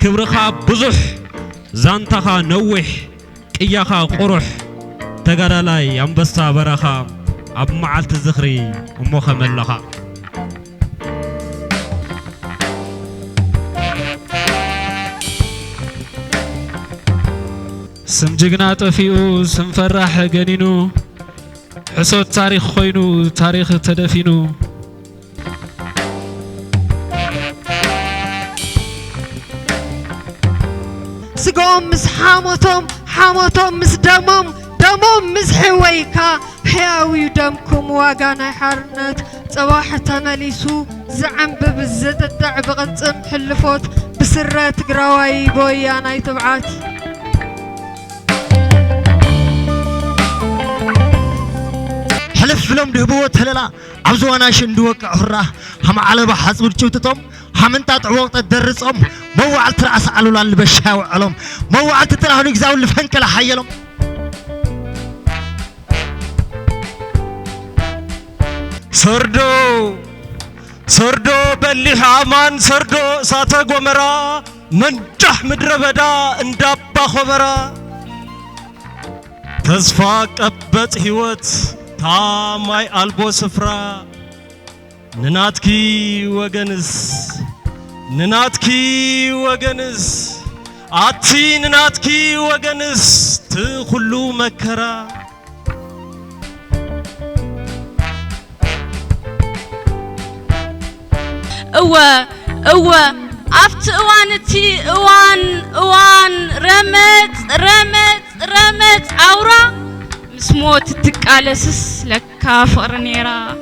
كبرخا بزح زانتخا نوح قياخا قروح تغالالاي أنبسا برخا أب معالت الزخري أموخا ملخا سمجقنا طفيو سنفرح جنينو حسود تاريخ خوينو تاريخ تدفينو سقوم مس حاموتهم حاموتهم مس دمهم دمهم مس حويكا حياوي دمكم واقانا حرنت صباح تمليسو زعم ببزت الدعب غنصم حلفوت بسرات قراواي بويانا يتبعات حلف فيلم دهبوت هللا عبزوانا شندوك عراه هم على بحث ورشوتهم هم انت تعوق تدرسهم موعد ترأس علولا اللي بشاو علم موعد تتراهن يجزاو اللي فنك لحيلهم سردو بلي حامان سردو ساتا قمرا من جح مدربدا اندابا خبرا تزفاق أبت هيوت تاماي ألبو سفرا نناتكي وغنس آتي نناتكي وغنس تخلو مكرا أوا أفت أوانتي أوان رمت عورا مسموت تكالسس لكا فرنيرا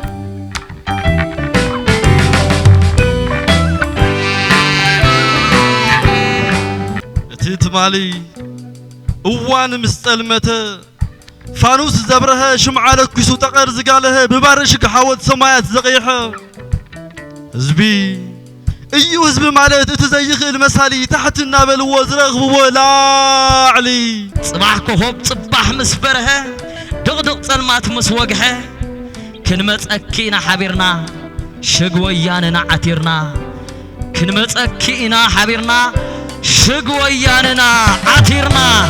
تمالي أوان مستلمته فانوس زبرها شمعة لكسو تقر زقالها ببارشك حاوت سمايات زقيحة زبي ايو زبي مالت اتزيخ المسالي تحت النابل وزرغ بولا علي صباحكو هوب صباح مسبرها دغدغ صلمات مسوقها كنمت اكينا حبيرنا شقوياننا عتيرنا كنمت اكينا حبيرنا شقوياننا عتيرنا